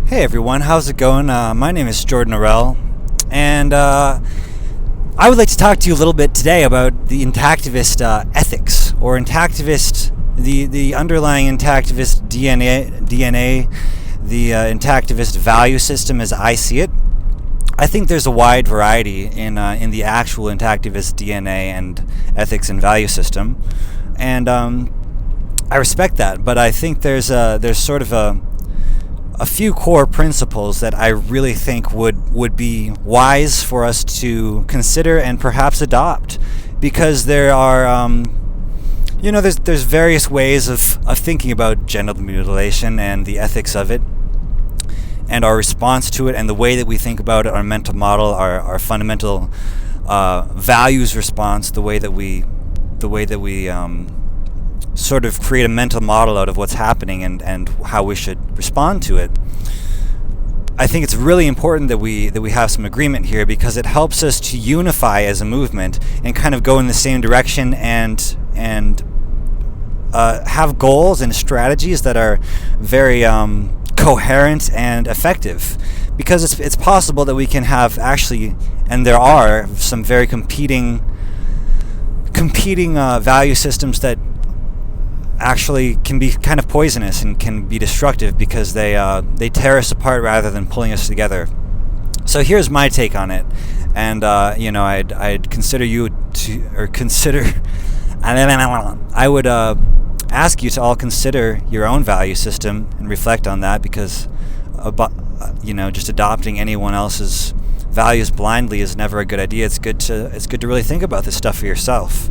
Hey everyone, how's it going? My name is Jordan Orell, and I would like to talk to you a little bit today about the Intactivist ethics, or the underlying Intactivist DNA, the Intactivist value system as I see it. I think there's a wide variety in the actual Intactivist DNA and ethics and value system, and I respect that. But I think there's sort of a few core principles that I really think would be wise for us to consider and perhaps adopt, because there are there's various ways of thinking about genital mutilation and the ethics of it, and our response to it, and the way that we think about it, our mental model, our fundamental values response, the way that we sort of create a mental model out of what's happening and how we should respond to it. I think it's really important that we have some agreement here, because it helps us to unify as a movement and kind of go in the same direction and have goals and strategies that are very coherent and effective. Because it's possible that we can have actually, and there are some very competing value systems that actually can be kind of poisonous and can be destructive, because they tear us apart rather than pulling us together. So here's my take on it, and I'd consider you to, or consider, I would ask you to all consider your own value system and reflect on that, because just adopting anyone else's values blindly is never a good idea. It's good to really think about this stuff for yourself.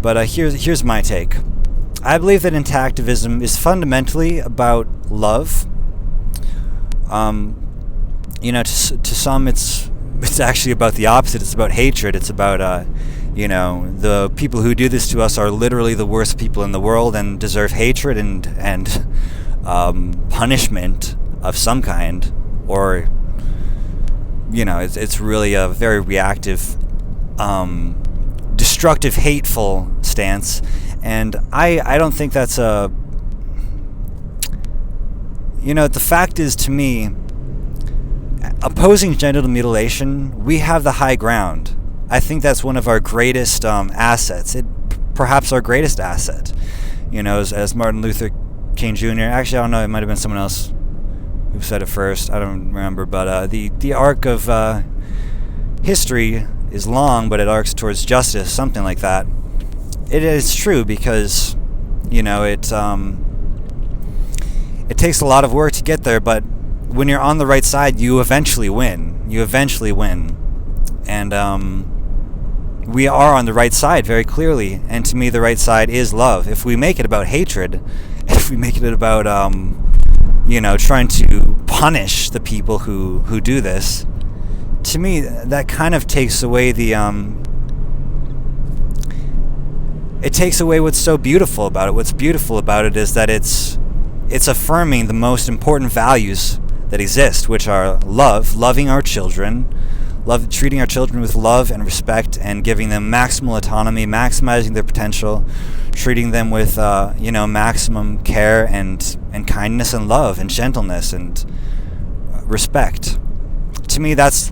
But here's my take. I believe that Intactivism is fundamentally about love. To some, it's actually about the opposite. It's about hatred. It's about the people who do this to us are literally the worst people in the world and deserve hatred and punishment of some kind. Or it's really a very reactive, destructive, hateful stance. And I don't think that's the fact is, to me, opposing genital mutilation, we have the high ground. I think that's one of our greatest assets. Perhaps our greatest asset. As Martin Luther King Jr. Actually, I don't know. It might have been someone else who said it first. I don't remember. But the arc of history is long, but it arcs towards justice. Something like that. It is true, because it takes a lot of work to get there, but when you're on the right side, you eventually win. And we are on the right side very clearly, and to me the right side is love. If we make it about hatred, if we make it about trying to punish the people who do this, to me that kind of takes away it takes away what's so beautiful about it. What's beautiful about it is that it's affirming the most important values that exist, which are love, loving our children, treating our children with love and respect, and giving them maximal autonomy, maximizing their potential, treating them with maximum care and kindness and love and gentleness and respect. To me, that's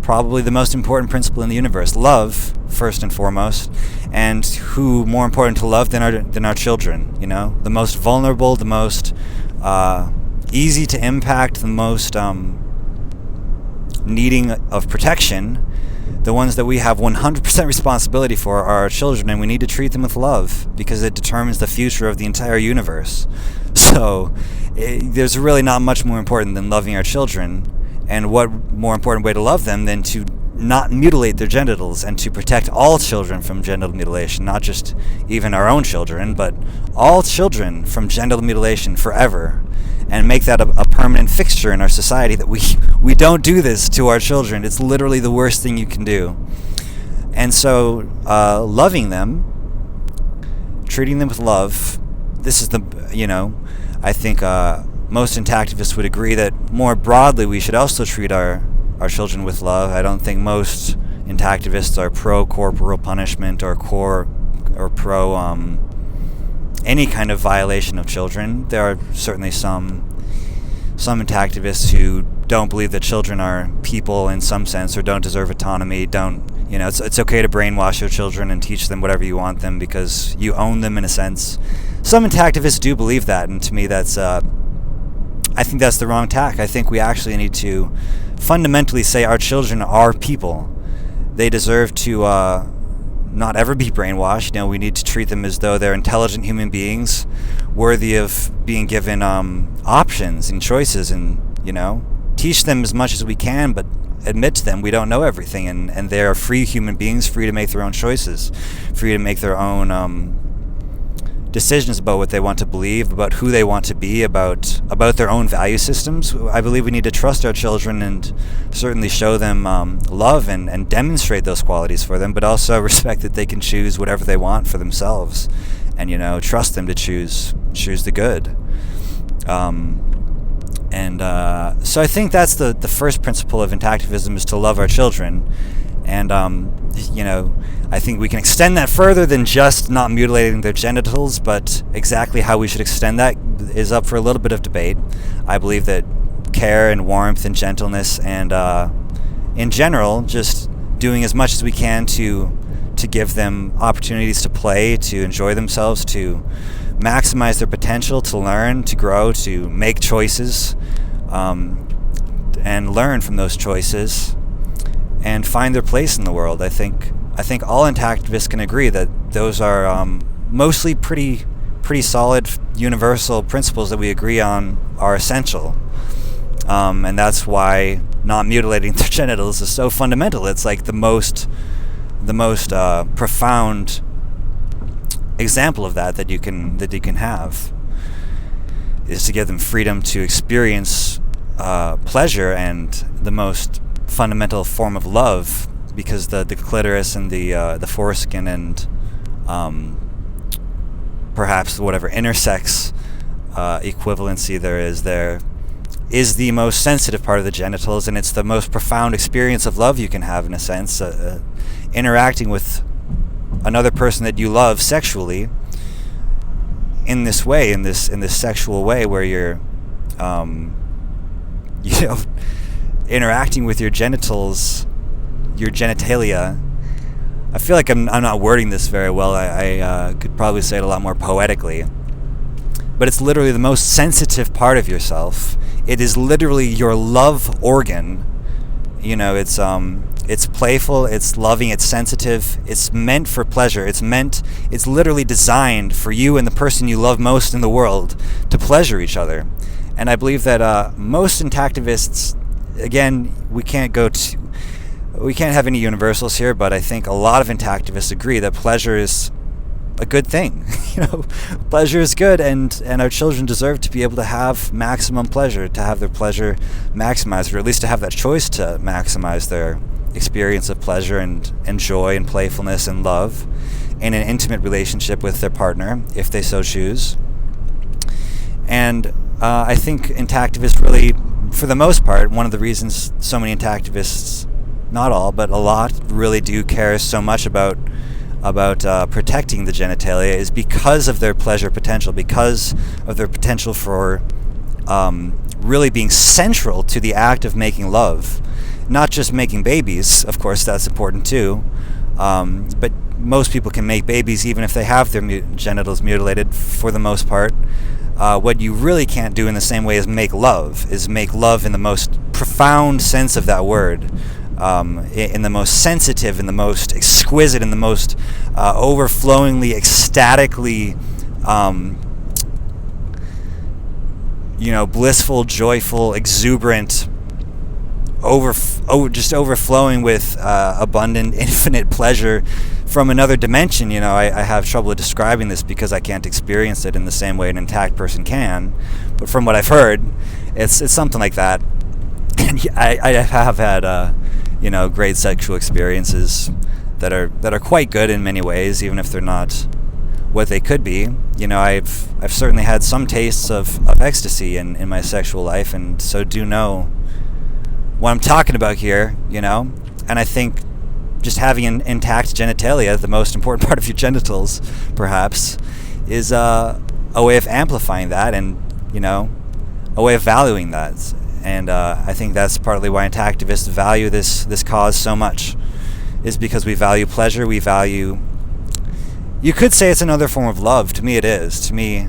probably the most important principle in the universe. Love, first and foremost, and who more important to love than our children? The most vulnerable, the most easy to impact, the most needing of protection, the ones that we have 100% responsibility for are our children, and we need to treat them with love, because it determines the future of the entire universe. So there's really not much more important than loving our children. And what more important way to love them than to not mutilate their genitals, and to protect all children from genital mutilation, not just even our own children, but all children from genital mutilation forever, and make that a permanent fixture in our society, that we don't do this to our children. It's literally the worst thing you can do. And so loving them, treating them with love, this is I think most Intactivists would agree that more broadly we should also treat our children with love. I don't think most Intactivists are pro-corporal punishment or pro any kind of violation of children. There are certainly some some intactivists who don't believe that children are people in some sense, or don't deserve autonomy. It's okay to brainwash your children and teach them whatever you want them because you own them in a sense. Some intactivists do believe that, and to me I think that's the wrong tack. I think we actually need to fundamentally say our children are people. They deserve to not ever be brainwashed. We need to treat them as though they're intelligent human beings, worthy of being given options and choices, and teach them as much as we can, but admit to them we don't know everything, and they are free human beings, free to make their own choices, free to make their own decisions about what they want to believe, about who they want to be, about their own value systems. I believe we need to trust our children and certainly show them love and demonstrate those qualities for them, but also respect that they can choose whatever they want for themselves, and trust them to choose the good. So I think that's the first principle of intactivism, is to love our children. And, I think we can extend that further than just not mutilating their genitals, but exactly how we should extend that is up for a little bit of debate. I believe that care and warmth and gentleness and, in general, just doing as much as we can to give them opportunities to play, to enjoy themselves, to maximize their potential, to learn, to grow, to make choices, and learn from those choices, and find their place in the world. I think all intactivists can agree that those are mostly pretty solid universal principles that we agree on are essential, and that's why not mutilating their genitals is so fundamental. It's like the most profound example of that you can have, is to give them freedom to experience pleasure and the most fundamental form of love, because the clitoris and the foreskin and perhaps whatever intersex equivalency there is the most sensitive part of the genitals, and it's the most profound experience of love you can have, in a sense, interacting with another person that you love sexually in this way, in this sexual way, where you're interacting with your genitals, your genitalia. I feel like I'm not wording this very well. I could probably say it a lot more poetically, but it's literally the most sensitive part of yourself. It is literally your love organ. It's playful, it's loving, it's sensitive, it's meant for pleasure. It's literally designed for you and the person you love most in the world to pleasure each other. And I believe that most intactivists, again, we can't have any universals here, but I think a lot of intactivists agree that pleasure is a good thing. Pleasure is good, and our children deserve to be able to have maximum pleasure, to have their pleasure maximized, or at least to have that choice to maximize their experience of pleasure and joy and playfulness and love in an intimate relationship with their partner, if they so choose. And I think intactivists really, for the most part, one of the reasons so many intactivists, not all, but a lot, really do care so much about protecting the genitalia is because of their pleasure potential, because of their potential for really being central to the act of making love. Not just making babies, of course, that's important too, but most people can make babies even if they have their genitals mutilated, for the most part. What you really can't do in the same way as make love in the most profound sense of that word, in the most sensitive, in the most exquisite, in the most overflowingly, ecstatically, blissful, joyful, exuberant, just overflowing with abundant, infinite pleasure from another dimension. I have trouble describing this because I can't experience it in the same way an intact person can, but from what I've heard, it's something like that. And I have had great sexual experiences that are quite good in many ways, even if they're not what they could be. I've certainly had some tastes of ecstasy in my sexual life, and so do know what I'm talking about here, and I think just having an intact genitalia, the most important part of your genitals, perhaps, is a way of amplifying that. And, a way of valuing that. And I think that's partly why intactivists value this cause so much, is because we value pleasure. We value, you could say it's another form of love. To me it is. To me,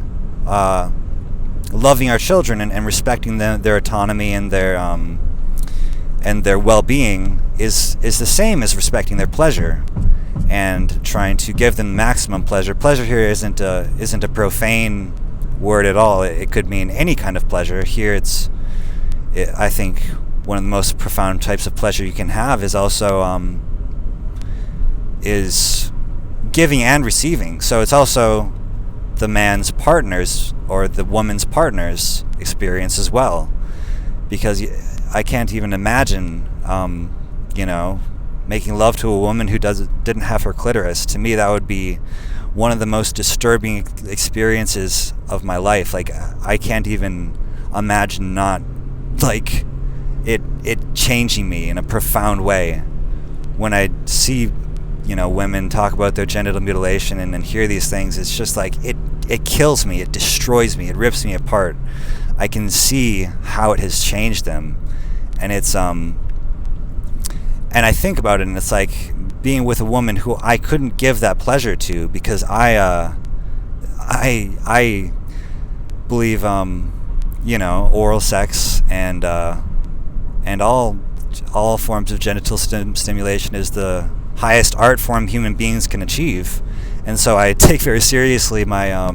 loving our children and respecting their autonomy and their well-being is the same as respecting their pleasure and trying to give them maximum pleasure. Pleasure here isn't a profane word at all. It could mean any kind of pleasure. Here I think one of the most profound types of pleasure you can have is also is giving and receiving. So it's also the man's partner's or the woman's partner's experience as well, because I can't even imagine making love to a woman who didn't have her clitoris. To me, that would be one of the most disturbing experiences of my life. Like, I can't even imagine not, like, it changing me in a profound way when I see, women talk about their genital mutilation and hear these things. It's just like, it kills me, it destroys me, it rips me apart. I can see how it has changed them, and it's and I think about it, and it's like being with a woman who I couldn't give that pleasure to, because I believe oral sex and all forms of genital stimulation is the highest art form human beings can achieve, and so I take very seriously my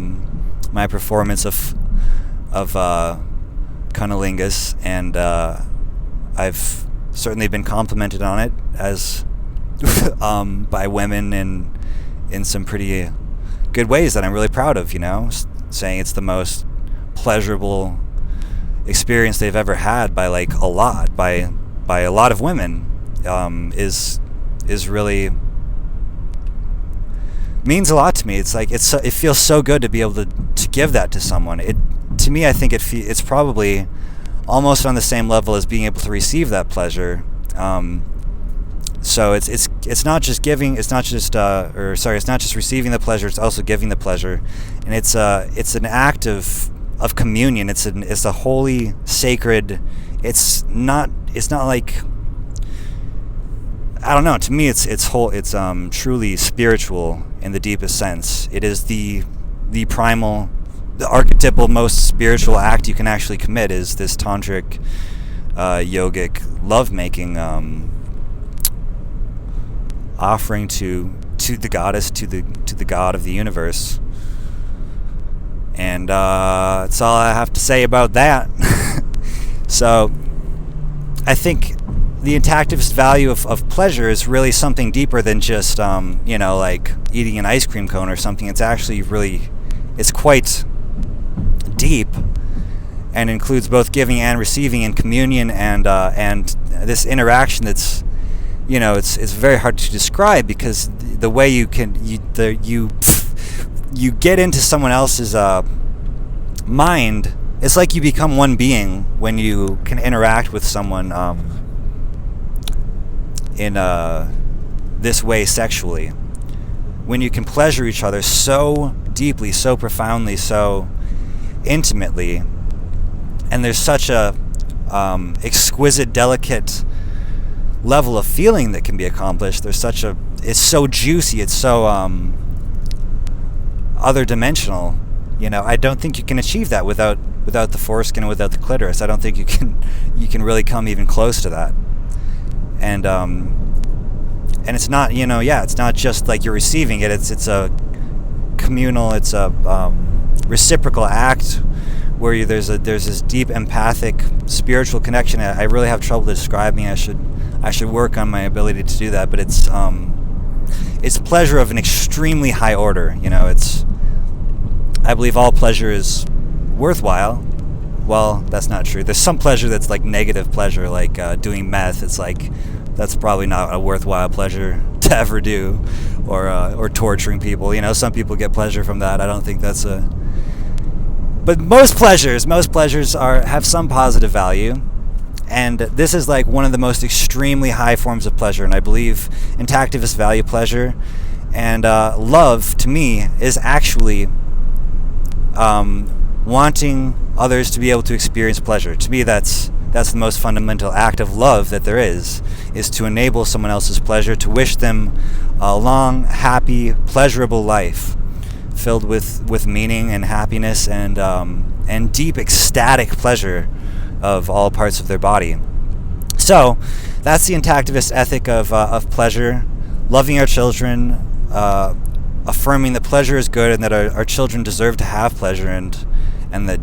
my performance of cunnilingus, and I've certainly been complimented on it as by women in some pretty good ways that I'm really proud of, saying it's the most pleasurable experience they've ever had by a lot of women, is really means a lot to me. It's like it feels so good to be able to give that to someone. To me, I think it's probably almost on the same level as being able to receive that pleasure. So it's not just giving, it's not just receiving the pleasure, it's also giving the pleasure, and it's an act of communion. It's a holy, sacred. It's not like, I don't know. To me, it's truly spiritual in the deepest sense. It is the primal, the archetypal, most spiritual act you can actually commit is this tantric, yogic lovemaking, offering to the goddess, to the god of the universe. And that's all I have to say about that. So I think the intactivist value of pleasure is really something deeper than just like eating an ice cream cone or something. It's actually it's quite deep, and includes both giving and receiving in communion, and this interaction that's, it's very hard to describe, because the way you get into someone else's mind, it's like you become one being when you can interact with someone in this way sexually. When you can pleasure each other so deeply, so profoundly, so intimately, and there's such a exquisite, delicate level of feeling that can be accomplished. It's so juicy, it's so other dimensional. I don't think you can achieve that without the foreskin and without the clitoris. I don't think you can really come even close to that. And it's not, it's not just like you're receiving it. It's a communal, it's a reciprocal act where there's this deep empathic spiritual connection. I really have trouble describing. I should work on my ability to do that, but it's pleasure of an extremely high order. I believe all pleasure is worthwhile. Well, that's not true. There's some pleasure that's like negative pleasure, like doing meth. It's like, that's probably not a worthwhile pleasure to ever do, or torturing people. Some people get pleasure from that. I don't think that's but most pleasures have some positive value, and this is like one of the most extremely high forms of pleasure. And I believe intactivists value pleasure, and love to me is actually wanting others to be able to experience pleasure. To me, that's the most fundamental act of love that there is to enable someone else's pleasure, to wish them a long, happy, pleasurable life filled with meaning and happiness and deep ecstatic pleasure of all parts of their body. So that's the intactivist ethic of pleasure, loving our children, affirming that pleasure is good and that our children deserve to have pleasure, and that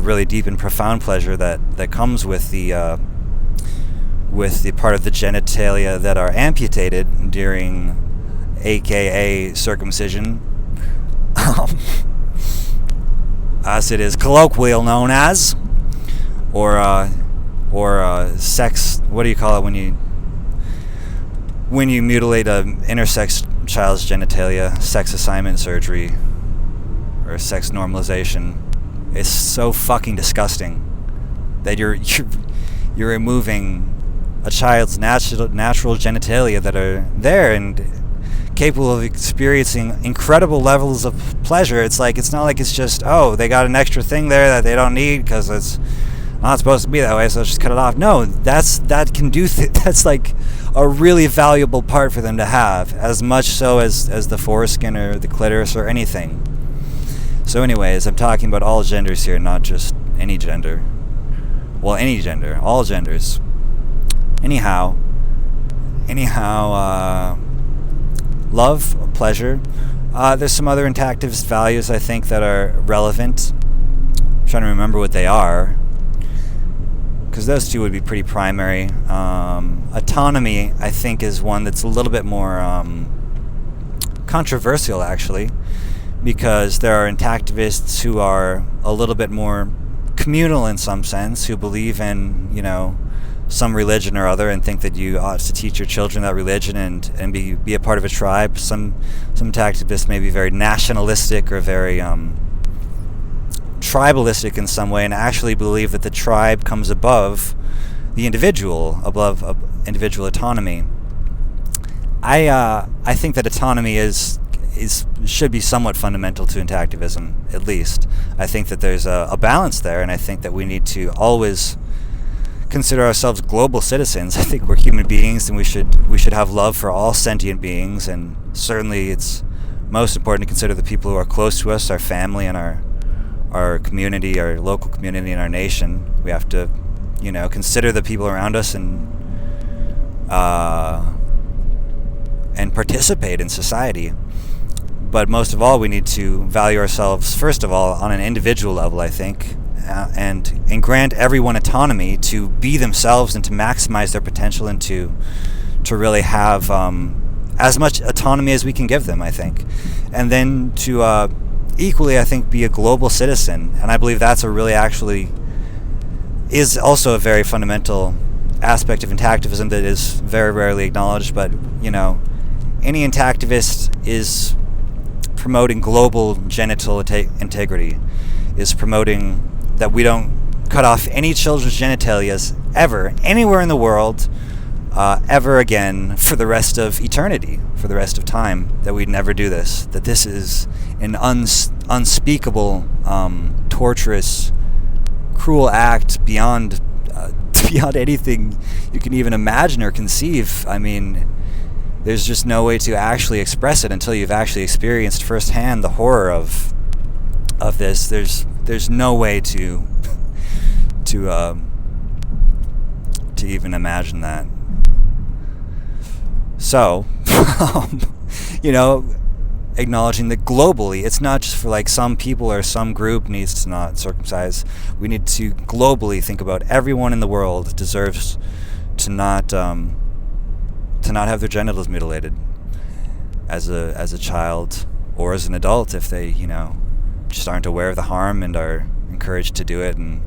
really deep and profound pleasure that comes with the part of the genitalia that are amputated during AKA circumcision, as it is colloquially known as, or sex. What do you call it when you mutilate an intersex child's genitalia? Sex assignment surgery or sex normalization. It's so fucking disgusting that you're removing a child's natural genitalia that are there and capable of experiencing incredible levels of pleasure. It's not like it's just, oh, they got an extra thing there that they don't need because it's not supposed to be that way, so let's just cut it off. No, that's like a really valuable part for them to have, as much so as the foreskin or the clitoris or anything. So anyways, I'm talking about all genders here, not just any gender. Well, any gender, all genders. Anyhow, love, pleasure. There's some other intactivist values I think that are relevant. I'm trying to remember what they are, because those two would be pretty primary. Autonomy, I think, is one that's a little bit more controversial, actually, because there are intactivists who are a little bit more communal in some sense, who believe in, some religion or other, and think that you ought to teach your children that religion and be a part of a tribe. Some intactivists may be very nationalistic or very tribalistic in some way, and actually believe that the tribe comes above the individual, above individual autonomy. I think that autonomy should be somewhat fundamental to intactivism, at least. I think that there's a balance there, and I think that we need to always consider ourselves global citizens. I think we're human beings, and we should have love for all sentient beings, and certainly it's most important to consider the people who are close to us, our family and our community, our local community and our nation. We have to, consider the people around us and participate in society. But most of all, we need to value ourselves, first of all, on an individual level, I think, and grant everyone autonomy to be themselves and to maximize their potential and to really have as much autonomy as we can give them, I think. And then to equally, I think, be a global citizen. And I believe that's is also a very fundamental aspect of intactivism that is very rarely acknowledged. But, any intactivist is promoting global genital integrity, is promoting that we don't cut off any children's genitalias ever, anywhere in the world, ever again, for the rest of eternity, for the rest of time, that we'd never do this, that this is an unspeakable, torturous, cruel act beyond anything you can even imagine or conceive. I mean, there's just no way to actually express it until you've actually experienced firsthand the horror of this. There's no way to even imagine that. So, acknowledging that globally, it's not just for some people or some group needs to not circumcise. We need to globally think about everyone in the world deserves to not have their genitals mutilated as a child or as an adult, if they just aren't aware of the harm and are encouraged to do it and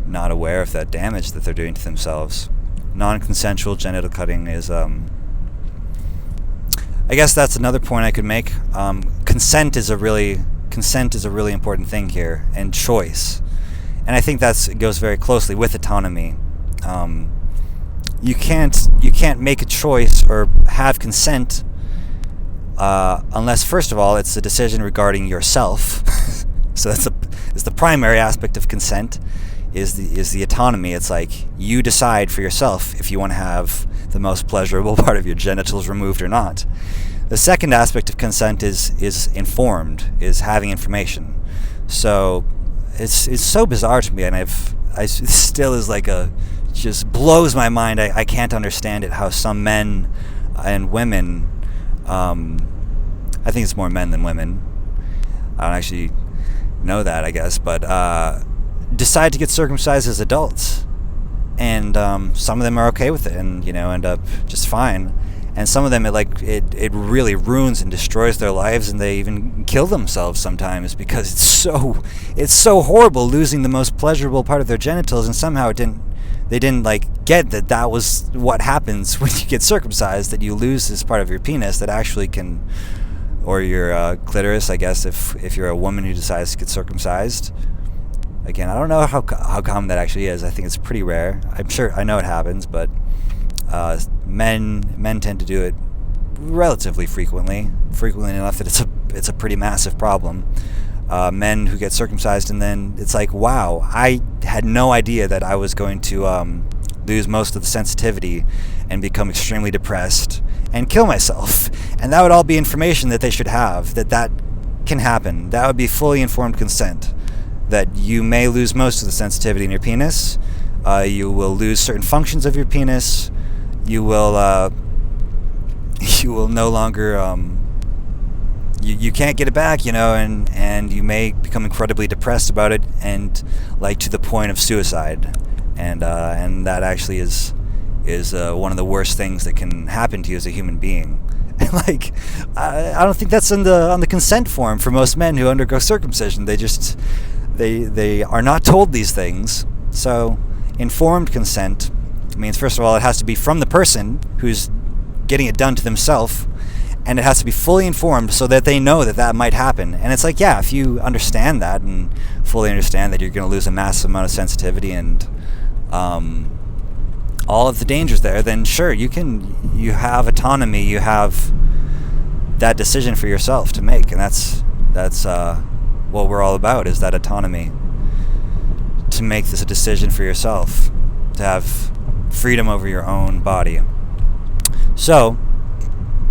not aware of that damage that they're doing to themselves. Non-consensual genital cutting is I guess that's another point I could make. Consent is a really important thing here, and choice, and I think it goes very closely with autonomy. You can't make a choice or have consent unless, first of all, it's a decision regarding yourself. So is the primary aspect of consent, is the autonomy. It's like you decide for yourself if you want to have the most pleasurable part of your genitals removed or not. The second aspect of consent is informed, is having information. So it's so bizarre to me, and it still is like just blows my mind. I can't understand it, how some men and women, I think it's more men than women, I don't actually know that, I guess, but decide to get circumcised as adults, and some of them are okay with it and end up just fine, and some of them it really ruins and destroys their lives, and they even kill themselves sometimes because it's so horrible losing the most pleasurable part of their genitals, and somehow they didn't get that was what happens when you get circumcised, that you lose this part of your penis that actually can, or your clitoris, I guess, if you're a woman who decides to get circumcised. Again, I don't know how common that actually is. I think it's pretty rare. I know it happens, but men tend to do it relatively frequently enough that it's a pretty massive problem. Men who get circumcised, and then it's like, wow, I had no idea that I was going to lose most of the sensitivity and become extremely depressed and kill myself. And that would all be information that they should have, that can happen. That would be fully informed consent, that you may lose most of the sensitivity in your penis, you will lose certain functions of your penis, you will no longer you can't get it back, and you may become incredibly depressed about it, and to the point of suicide, and that actually is one of the worst things that can happen to you as a human being. And I don't think that's on the consent form for most men who undergo circumcision. They are not told these things. So informed consent means, first of all, it has to be from the person who's getting it done to themselves, and it has to be fully informed so that they know that might happen. And it's if you understand that and fully understand that you're going to lose a massive amount of sensitivity and all of the dangers there, then sure, you have autonomy, you have that decision for yourself to make, and that's what we're all about, is that autonomy, to make this a decision for yourself, to have freedom over your own body. So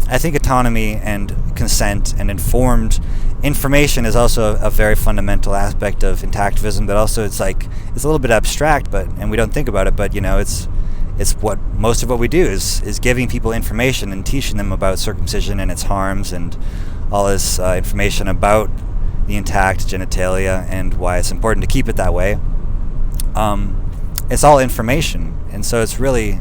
I think autonomy and consent and informed information is also a very fundamental aspect of intactivism, but also it's a little bit abstract, and we don't think about it, but it's what most of what we do is giving people information and teaching them about circumcision and its harms, and all this information about the intact genitalia and why it's important to keep it that way. It's all information, and so it's really,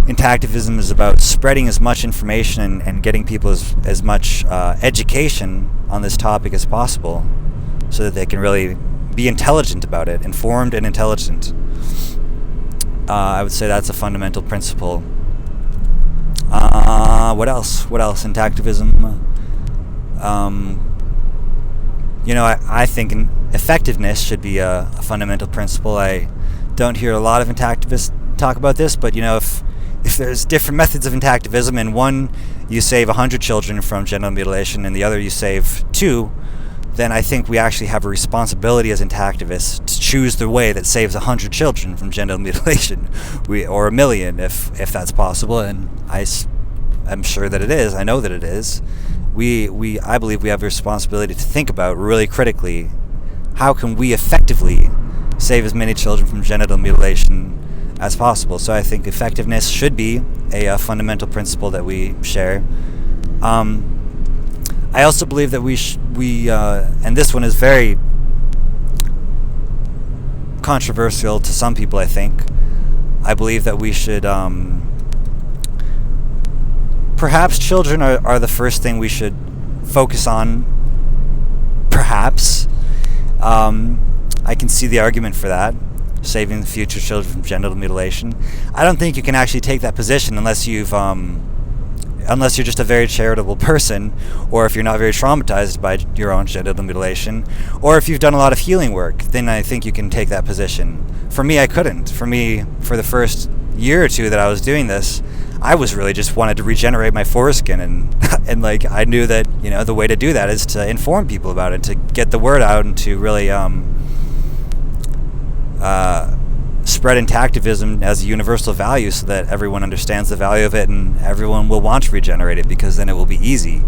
intactivism is about spreading as much information and getting people as much education on this topic as possible, so that they can really be intelligent about it, informed and intelligent. I would say that's a fundamental principle. What else? Intactivism. I think effectiveness should be a fundamental principle. I don't hear a lot of intactivists talk about this, but if there's different methods of intactivism, and one you save 100 children from genital mutilation and the other you save 2, then I think we actually have a responsibility as intactivists to choose the way that saves 100 children from genital mutilation, or 1 million if that's possible, and I'm sure that it is. I know that it is. I believe we have a responsibility to think about really critically, how can we effectively save as many children from genital mutilation as possible. So I think effectiveness should be a fundamental principle that we share. I also believe that we and this one is very controversial to some people, I think. I believe that we should, perhaps children are the first thing we should focus on, perhaps. I can see the argument for that, saving the future children from genital mutilation. I don't think you can actually take that position unless you're just a very charitable person, or if you're not very traumatized by your own genital mutilation, or if you've done a lot of healing work, then I think you can take that position. For me, I couldn't. For me, for the first year or two that I was doing this, I was really just wanted to regenerate my foreskin, and and like I knew that the way to do that is to inform people about it, to get the word out, and to really spread intactivism as a universal value, so that everyone understands the value of it and everyone will want to regenerate it, because then it will be easy.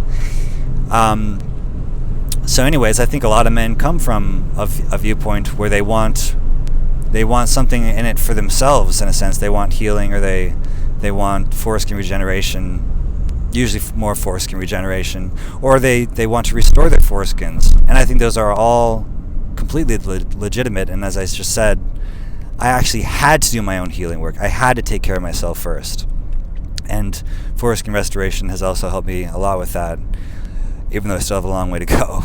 So anyways, I think a lot of men come from a viewpoint where they want something in it for themselves, in a sense. They want healing, or they want foreskin regeneration, usually more foreskin regeneration, or they want to restore their foreskins. And I think those are all completely legitimate. And as I just said, I actually had to do my own healing work. I had to take care of myself first. And foreskin restoration has also helped me a lot with that, even though I still have a long way to go.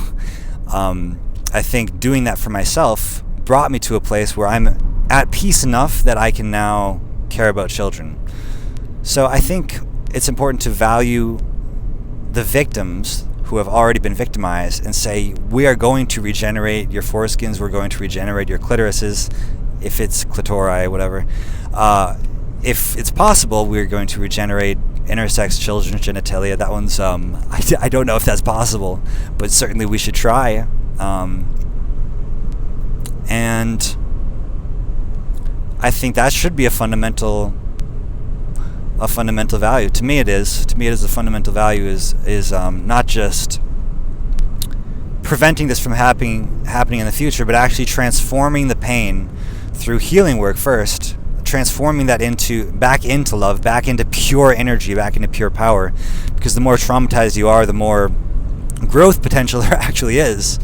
I think doing that for myself brought me to a place where I'm at peace enough that I can now care about children. So I think it's important to value the victims who have already been victimized and say, we are going to regenerate your foreskins, we're going to regenerate your clitorises, if it's clitori, whatever. If it's possible, we're going to regenerate intersex children's genitalia. That one's, I don't know if that's possible, but certainly we should try. And I think that should be a fundamental value. To me it is. To me it is a fundamental value is not just preventing this from happening in the future, but actually transforming the pain through healing work first, transforming that back into love, back into pure energy, back into pure power. Because the more traumatized you are, the more growth potential there actually is.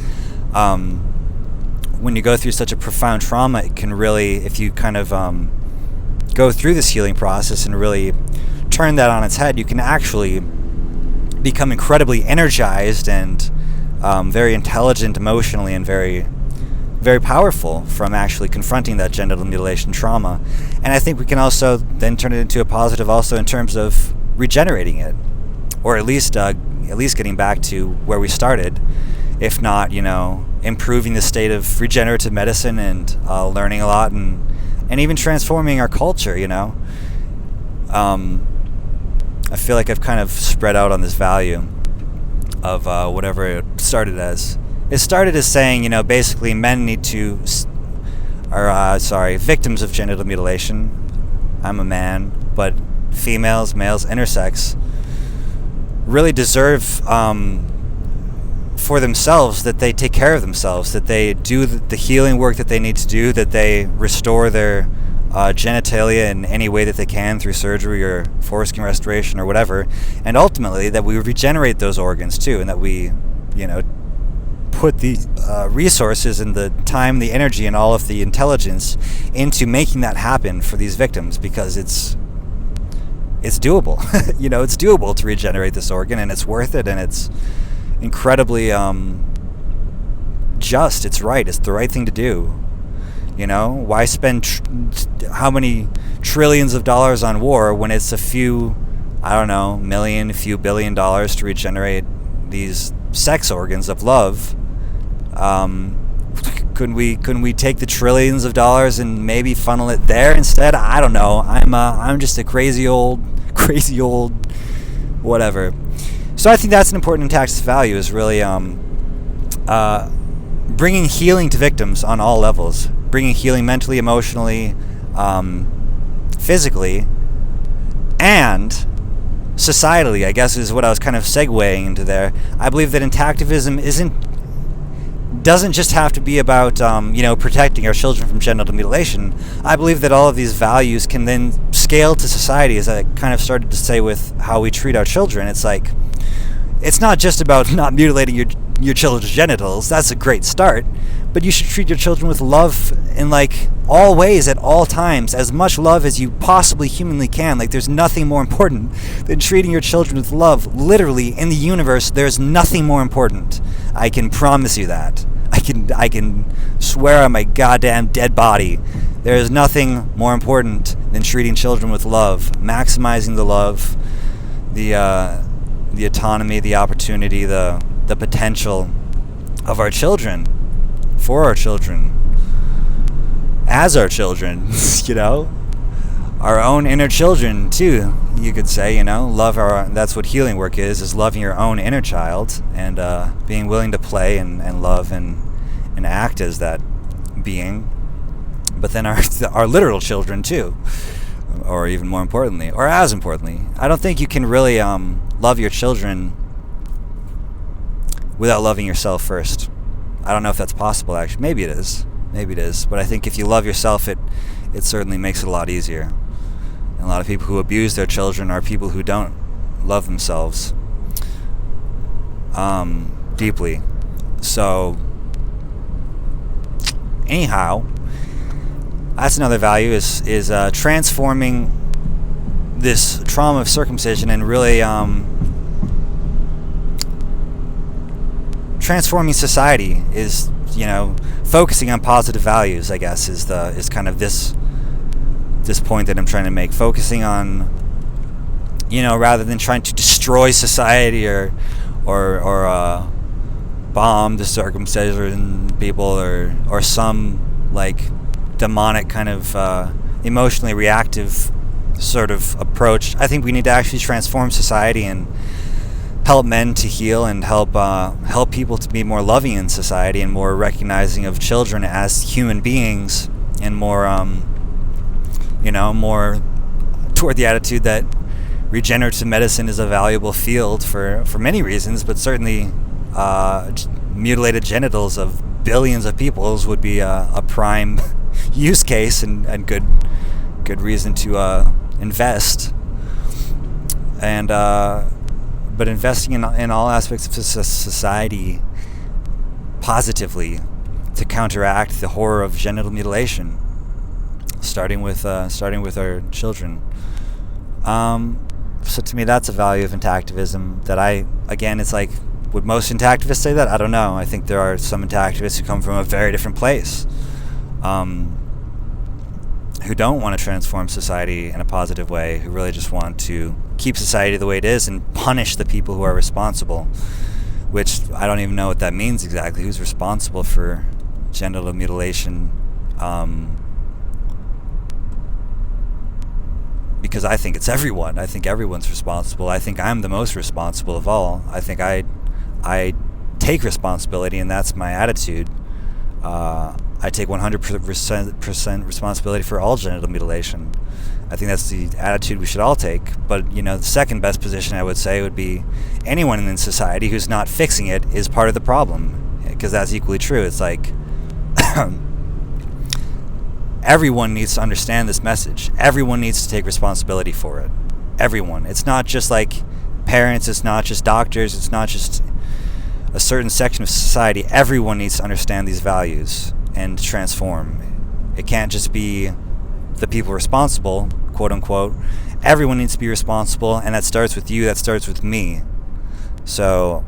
When you go through such a profound trauma, it can really, if you kind of go through this healing process and really turn that on its head, you can actually become incredibly energized and very intelligent emotionally, and very, very powerful from actually confronting that genital mutilation trauma. And I think we can also then turn it into a positive also in terms of regenerating it, or at least getting back to where we started, if not, improving the state of regenerative medicine and learning a lot, and even transforming our culture. I feel like I've kind of spread out on this value of whatever it started as. It started as saying, basically men need to, victims of genital mutilation. I'm a man, but females, males, intersex really deserve for themselves that they take care of themselves, that they do the healing work that they need to do, that they restore their genitalia in any way that they can through surgery or foreskin restoration or whatever, and ultimately that we regenerate those organs too, and that we, put the resources and the time, the energy, and all of the intelligence into making that happen for these victims, because it's doable. It's doable to regenerate this organ, and it's worth it, and it's incredibly just. It's right. It's the right thing to do. Why spend how many trillions of dollars on war when it's a few, million, a few $billion to regenerate these sex organs of love? Couldn't we take the trillions of dollars and maybe funnel it there instead? I don't know. I'm just a crazy old whatever. So I think that's an important intactivist value, is really bringing healing to victims on all levels, bringing healing mentally, emotionally, physically, and societally, I guess, is what I was kind of segueing into there. I believe that intactivism doesn't just have to be about protecting our children from genital mutilation. I believe that all of these values can then scale to society, as I kind of started to say with how we treat our children. It's like, it's not just about not mutilating your children's genitals. That's a great start, but you should treat your children with love in all ways, at all times, as much love as you possibly humanly can. There's nothing more important than treating your children with love. Literally, in the universe, there's nothing more important. I can promise you that. I can swear on my goddamn dead body, there is nothing more important than treating children with love, maximizing the love, the autonomy, the opportunity, the potential of our children, for our children, as our children, our own inner children too, you could say, that's what healing work is loving your own inner child, and being willing to play and love and act as that being. But then our literal children too, or even more importantly, or as importantly, I don't think you can really love your children without loving yourself first. I don't know if that's possible, actually. Maybe it is. But I think if you love yourself, it certainly makes it a lot easier. And a lot of people who abuse their children are people who don't love themselves deeply. So, anyhow, that's another value, is transforming this trauma of circumcision and really transforming society, is focusing on positive values, I guess, is kind of this point that I'm trying to make. Focusing on, rather than trying to destroy society or bomb the circumcision people or some like demonic kind of emotionally reactive sort of approach. I think we need to actually transform society and help men to heal, and help people to be more loving in society and more recognizing of children as human beings, and more more toward the attitude that regenerative medicine is a valuable field for many reasons, but certainly mutilated genitals of billions of peoples would be a prime use case and good reason to invest. And but investing in all aspects of society positively to counteract the horror of genital mutilation, starting with our children. So to me, that's a value of intactivism that it's like, would most intactivists say that? I don't know. I think there are some intactivists who come from a very different place, who don't want to transform society in a positive way, who really just want to keep society the way it is and punish the people who are responsible, which I don't even know what that means exactly. Who's responsible for genital mutilation? Because I think it's everyone. I think everyone's responsible. I think I'm the most responsible of all. I think I take responsibility, and that's my attitude. I take 100% responsibility for all genital mutilation. I think that's the attitude we should all take. But, the second best position I would say would be anyone in society who's not fixing it is part of the problem, because that's equally true. It's like everyone needs to understand this message. Everyone needs to take responsibility for it. Everyone. It's not just like parents, it's not just doctors, it's not just a certain section of society. Everyone needs to understand these values and transform. It can't just be the people responsible, quote unquote. Everyone needs to be responsible, and that starts with you, that starts with me. So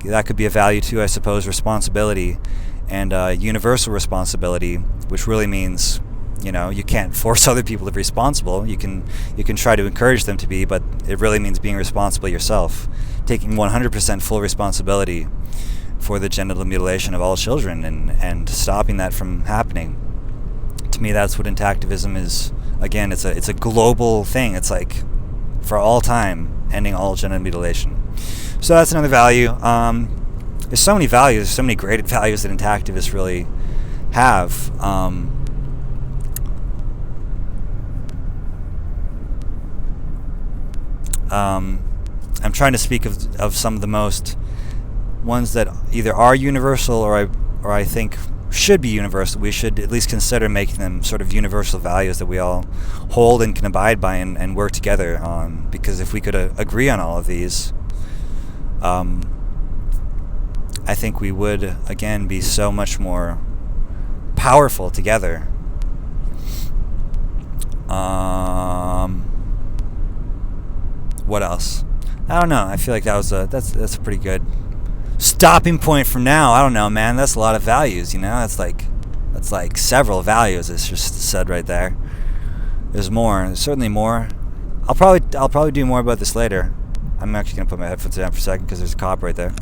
that could be a value too, I suppose, responsibility, and universal responsibility, which really means, you can't force other people to be responsible. You can try to encourage them to be, but it really means being responsible yourself, taking 100% full responsibility for the genital mutilation of all children and stopping that from happening. To me, that's what intactivism is. Again, it's a global thing. It's like for all time, ending all genital mutilation. So that's another value. There's so many values, so many great values that intactivists really have. I'm trying to speak of some of the most ones that either are universal or I think should be universal. We should at least consider making them sort of universal values that we all hold and can abide by and work together on. Because if we could agree on all of these, I think we would, again, be so much more powerful together. What else? I don't know. I feel like that's a pretty good stopping point for now. I don't know, man. That's a lot of values, That's like several values. It's just said right there. There's more. There's certainly more. I'll probably do more about this later. I'm actually gonna put my headphones down for a second because there's a cop right there.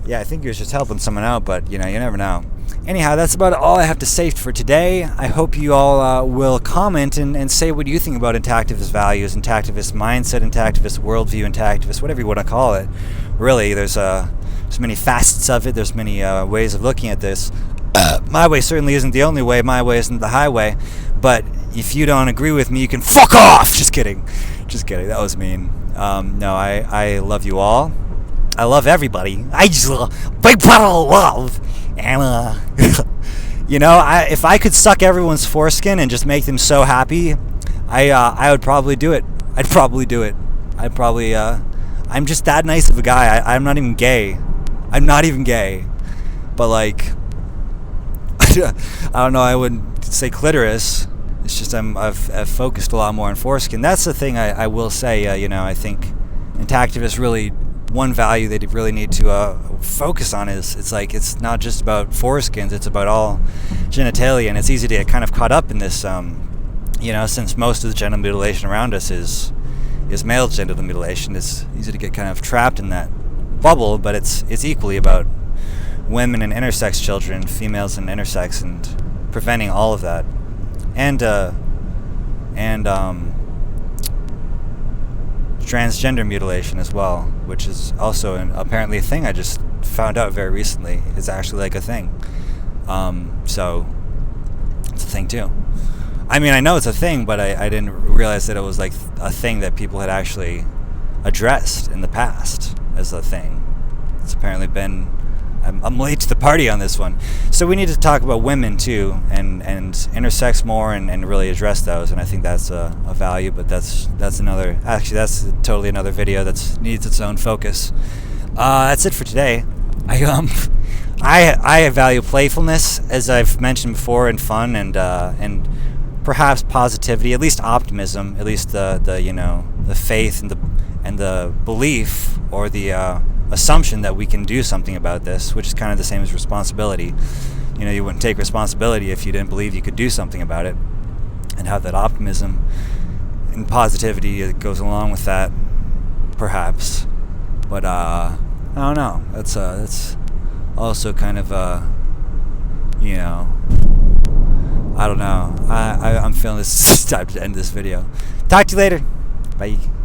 Yeah, I think he was just helping someone out, but you never know. Anyhow, that's about all I have to say for today. I hope you all will comment and say what you think about intactivist values, intactivist mindset, intactivist worldview, intactivist, whatever you want to call it. Really, there's many facets of it. There's many ways of looking at this. My way certainly isn't the only way. My way isn't the highway. But if you don't agree with me, you can fuck off. Just kidding. That was mean. No, I love you all. I love everybody. I just big bottle of love. And if I could suck everyone's foreskin and just make them so happy, I would probably do it. I'd probably do it. I'm just that nice of a guy. I'm not even gay. But like, I don't know. I wouldn't say clitoris. It's just I've focused a lot more on foreskin. That's the thing I will say. I think intactivists really, one value they really need to focus on is it's not just about foreskins. It's about all genitalia, and it's easy to get kind of caught up in this. Since most of the genital mutilation around us is male genital mutilation, it's easy to get kind of trapped in that bubble. But it's equally about women and intersex children, females and intersex, and preventing all of that. And transgender mutilation as well, which is also apparently a thing I just found out very recently. It's actually like a thing. So it's a thing too. I mean, I know it's a thing, but I didn't realize that it was like a thing that people had actually addressed in the past as a thing. It's apparently been... I'm late to the party on this one. So we need to talk about women too, and intersex more, and really address those. And I think that's a value, but that's another. Actually, that's totally another video that needs its own focus. That's it for today. I value playfulness, as I've mentioned before, and fun, and perhaps positivity, at least optimism, at least the faith and the belief, or the assumption that we can do something about this, which is kind of the same as responsibility. You wouldn't take responsibility if you didn't believe you could do something about it, and have that optimism and positivity that goes along with that, perhaps. But I don't know. That's also kind of I don't know. I'm feeling this. It's time to end this video. Talk to you later. Bye.